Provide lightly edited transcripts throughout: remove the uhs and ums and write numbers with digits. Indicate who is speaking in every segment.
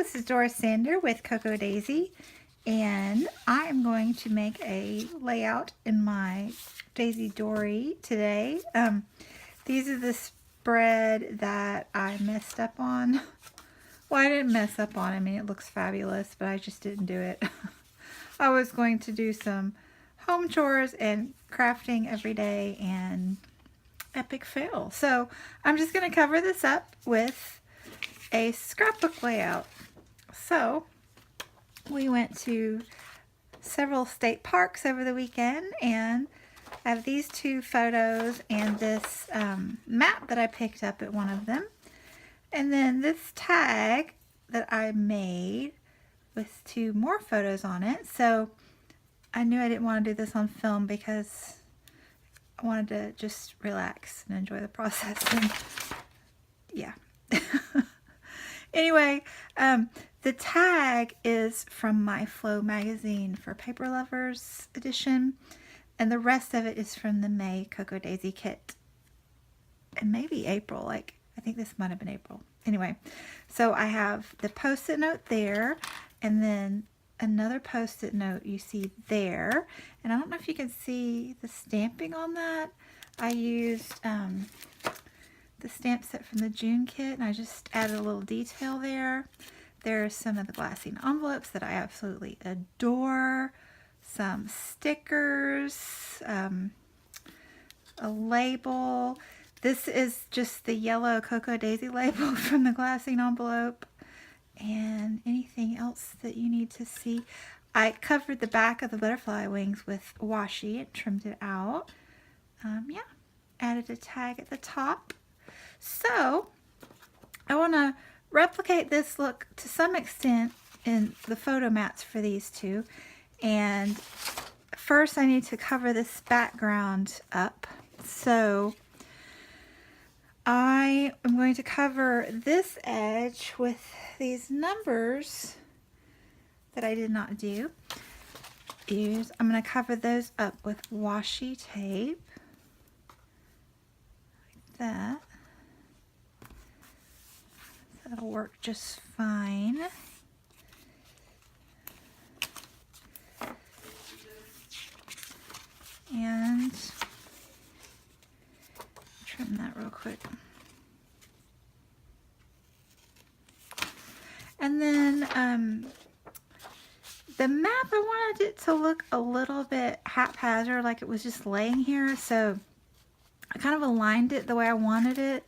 Speaker 1: this is Doris Sander with Cocoa Daisy, and I am going to make a layout in my Daisy Dory today. These are the spread that I messed up on. Well, I didn't mess up on. I mean, it looks fabulous, but I just didn't do it. I was going to do some home chores and crafting every day, and epic fail. So I'm just going to cover this up with a scrapbook layout. So we went to several state parks over the weekend, and I have these two photos and this map that I picked up at one of them, and then this tag that I made with two more photos on it. So I knew I didn't want to do this on film because I wanted to just relax and enjoy the process, and yeah. Anyway, the tag is from my Flow magazine for Paper Lovers edition, and the rest of it is from the May Cocoa Daisy kit, and maybe April. I think this might have been April. Anyway, so I have the post-it note there, and then another post-it note you see there, and I don't know if you can see the stamping on that. I used the stamp set from the June kit, and I just added a little detail there. There's some of the glassine envelopes that I absolutely adore, some stickers, a label. This is just the yellow Cocoa Daisy label from the glassine envelope, and anything else that you need to see. I covered the back of the butterfly wings with washi and trimmed it out. Yeah, added a tag at the top. So I want to replicate this look to some extent in the photo mats for these two. And first I need to cover this background up. So I am going to cover this edge with these numbers that I did not do. I'm going to cover those up with washi tape, like that. That'll work just fine. And trim that real quick. And then the map, I wanted it to look a little bit haphazard, like it was just laying here. So I kind of aligned it the way I wanted it.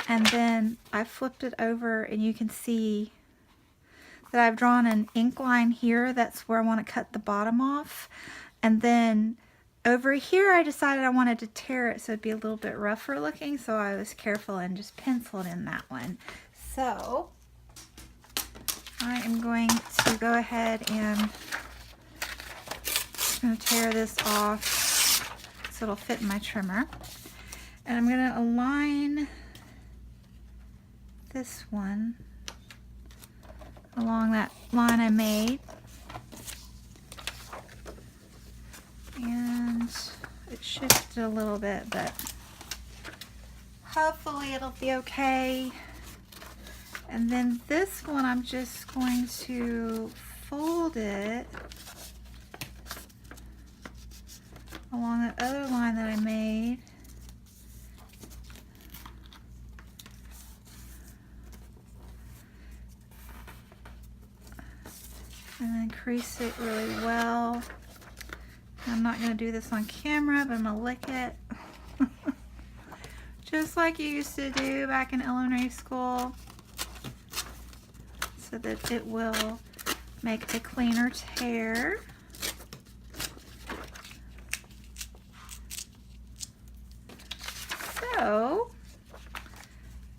Speaker 1: And then I flipped it over, and you can see that I've drawn an ink line here. That's where I want to cut the bottom off. And then over here I decided I wanted to tear it so it'd be a little bit rougher looking, so I was careful and just penciled in that one. So I am going to go ahead and I'm going to tear this off so it'll fit in my trimmer. And I'm going to align this one along that line I made, and it shifted a little bit, but hopefully it'll be okay. And then this one, I'm just going to fold it along that other line that I made. And then crease it really well. I'm not going to do this on camera, but I'm going to lick it. Just like you used to do back in elementary school, so that it will make a cleaner tear. So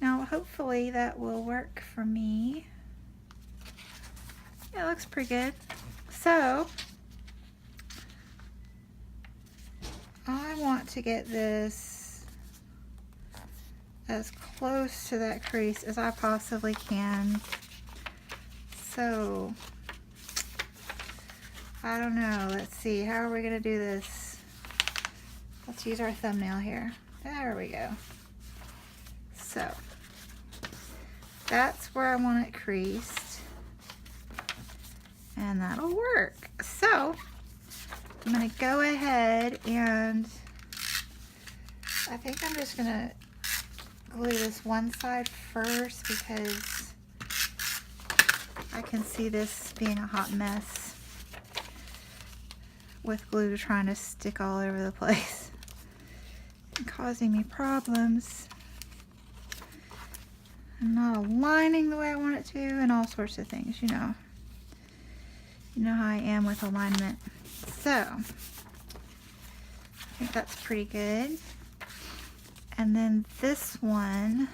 Speaker 1: now hopefully that will work for me. Yeah, it looks pretty good. So I want to get this as close to that crease as I possibly can. So I don't know. Let's see. How are we going to do this? Let's use our thumbnail here. There we go. So that's where I want it creased. and that'll work. So I'm gonna go ahead and I think I'm just gonna glue this one side first because I can see this being a hot mess with glue trying to stick all over the place and causing me problems and not aligning the way I want it to and all sorts of things, you know how I am with alignment. So I think that's pretty good. And then this one,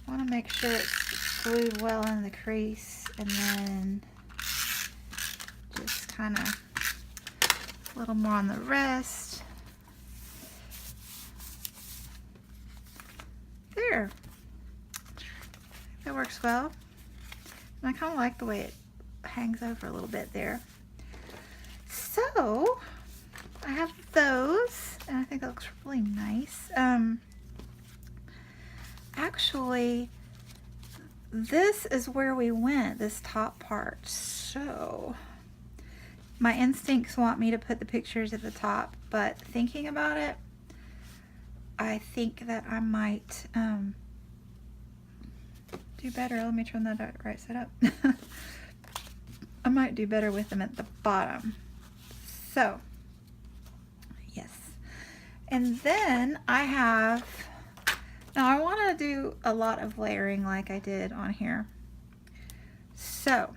Speaker 1: I want to make sure it's glued well in the crease, and then just kind of a little more on the rest. There. That works well. And I kind of like the way it hangs over a little bit there. So I have those, and I think that looks really nice. Actually, this is where we went, this top part. So my instincts want me to put the pictures at the top, but thinking about it, I think that I might do better. Let me turn that right side up. I might do better with them at the bottom. So yes, and then now I want to do a lot of layering like I did on here. So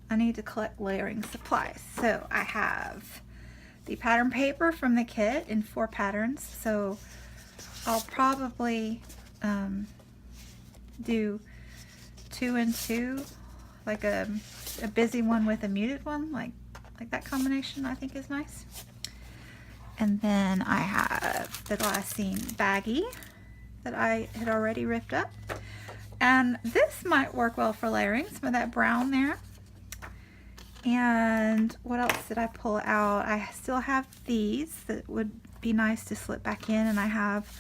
Speaker 1: I need to collect layering supplies. So I have the pattern paper from the kit in 4 patterns. So I'll probably do 2 and 2, like a busy one with a muted one, like that combination I think is nice. And then I have the glassine baggie that I had already ripped up. And this might work well for layering, some of that brown there. And what else did I pull out? I still have these that would be nice to slip back in, and I have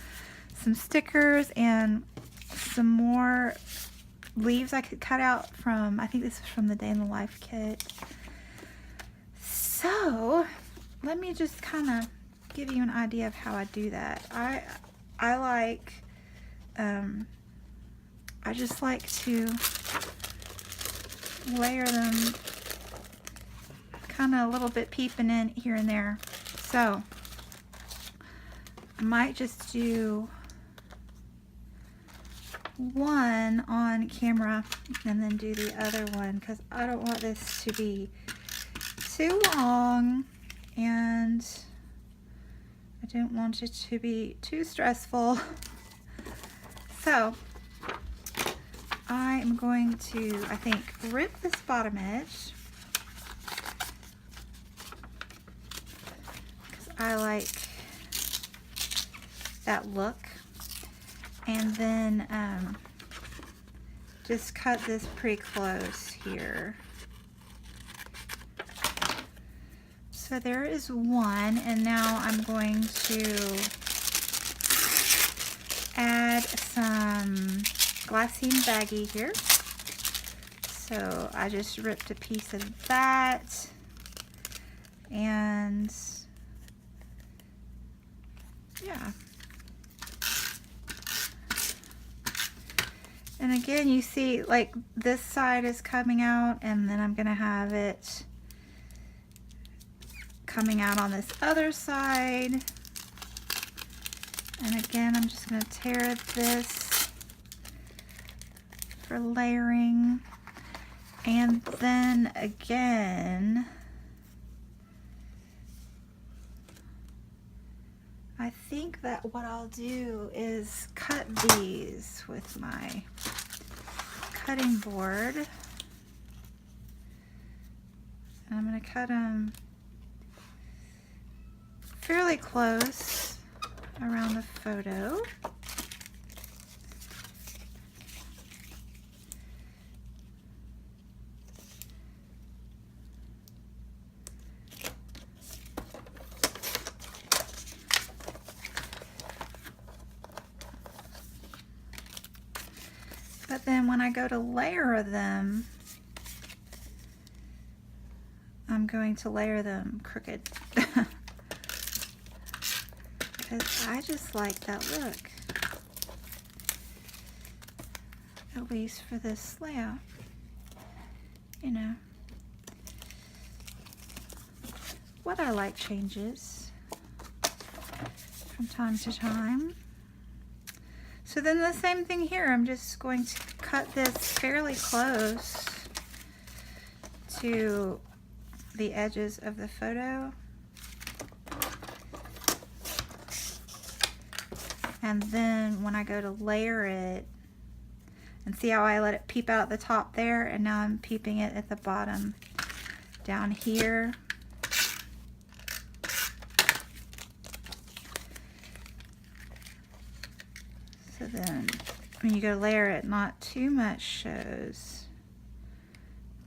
Speaker 1: some stickers and some more leaves I could cut out from, I think this is from the Day in the Life kit. So let me just kind of give you an idea of how I do that. I like, I just like to layer them kind of a little bit peeping in here and there. So I might just do one on camera and then do the other one because I don't want this to be too long and I don't want it to be too stressful. So I am going to, I think, rip this bottom edge because I like that look, and then just cut this pretty close here. So there is one, and now I'm going to add some glassine baggie here. So I just ripped a piece of that, and yeah. And again, you see like this side is coming out, and then I'm gonna have it coming out on this other side. And again, I'm just going to tear this for layering. And then again, I think that what I'll do is cut these with my cutting board. And I'm going to cut them fairly close around the photo. But then when I go to layer them, I'm going to layer them crooked. Because I just like that look. At least for this layout. You know. What I like changes from time to time. So then the same thing here. I'm just going to cut this fairly close to the edges of the photo. And then when I go to layer it, and see how I let it peep out at the top there, and now I'm peeping it at the bottom down here. So then when you go layer it, not too much shows,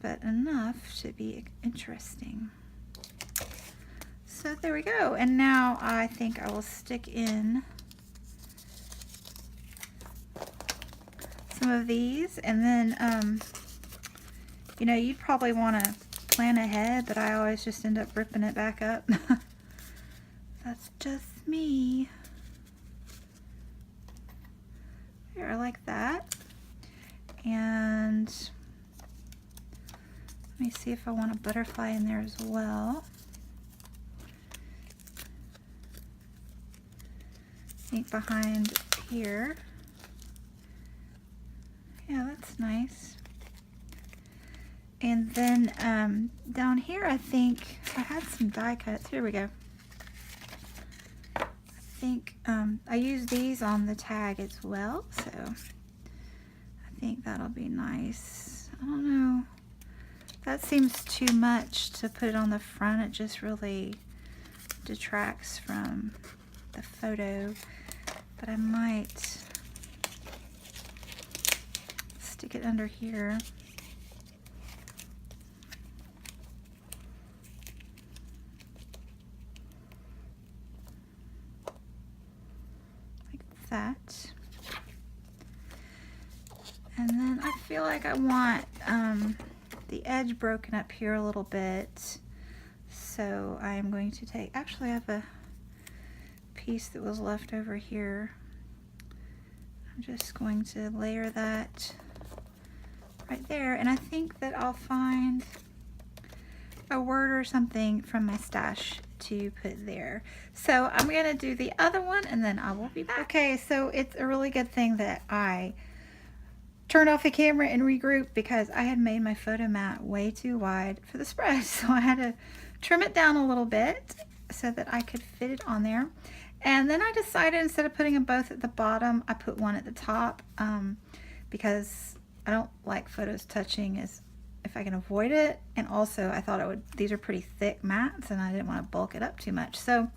Speaker 1: but enough to be interesting. So there we go. And now I think I will stick in some of these, and then you know, you'd probably want to plan ahead, but I always just end up ripping it back up. That's just me. There, like that. And let me see if I want a butterfly in there as well. I think behind here. Yeah, that's nice. And then down here, I think I had some die cuts. Here we go. I think I use these on the tag as well, so I think that'll be nice. I don't know. That seems too much to put it on the front. It just really detracts from the photo. But I might stick it under here. Like that. And then I feel like I want the edge broken up here a little bit. So I am going to take, actually I have a piece that was left over here. I'm just going to layer that right there, and I think that I'll find a word or something from my stash to put there. So I'm gonna do the other one and then I will be back. Okay, so it's a really good thing that I turned off the camera and regrouped, because I had made my photo mat way too wide for the spread, so I had to trim it down a little bit so that I could fit it on there. And then I decided, instead of putting them both at the bottom, I put one at the top, because I don't like photos touching if I can avoid it. And also I thought these are pretty thick mats and I didn't want to bulk it up too much. So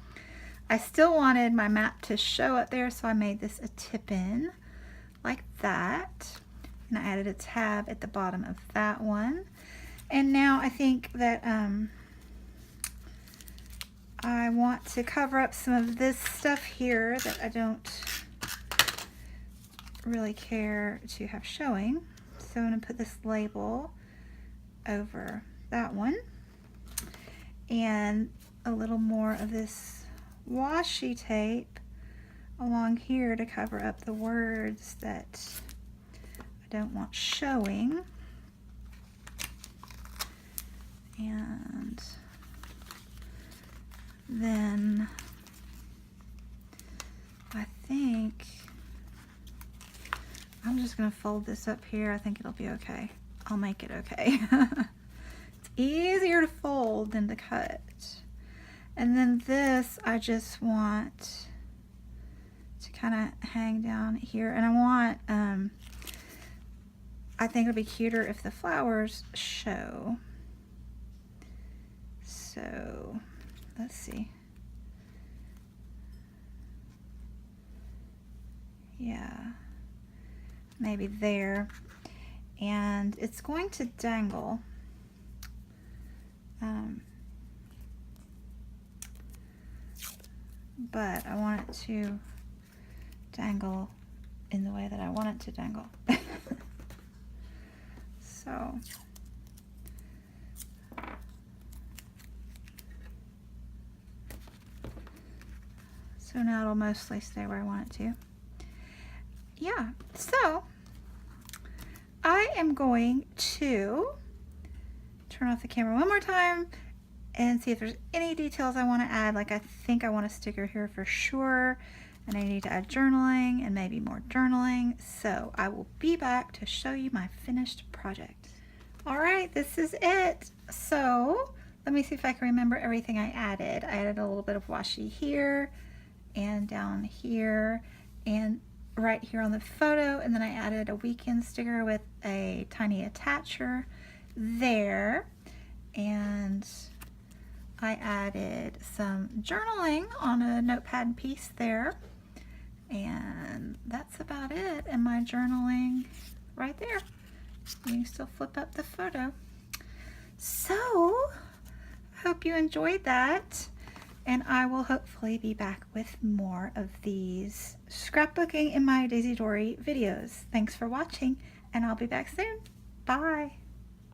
Speaker 1: I still wanted my mat to show up there, so I made this a tip-in like that. And I added a tab at the bottom of that one. And now I think that I want to cover up some of this stuff here that I don't really care to have showing. So I'm going to put this label over that one, and a little more of this washi tape along here to cover up the words that I don't want showing. And then I think I'm just going to fold this up here. I think it'll be okay. I'll make it okay. It's easier to fold than to cut. And then this, I just want to kind of hang down here. And I want, I think it'll be cuter if the flowers show. So let's see. Yeah, maybe there. And it's going to dangle. But I want it to dangle in the way that I want it to dangle. So So now it'll mostly stay where I want it to. Yeah, so I am going to turn off the camera one more time and see if there's any details I want to add. Like I think I want a sticker here for sure, and I need to add journaling and maybe more journaling. So I will be back to show you my finished project. All right, this is it. So let me see if I can remember everything I added. I added a little bit of washi here and down here and right here on the photo, and then I added a weekend sticker with a tiny attacher there, and I added some journaling on a notepad piece there, and that's about it. And my journaling right there. You can still flip up the photo. So I hope you enjoyed that, and I will hopefully be back with more of these scrapbooking in my Daisy Dory videos. Thanks for watching, and I'll be back soon. Bye.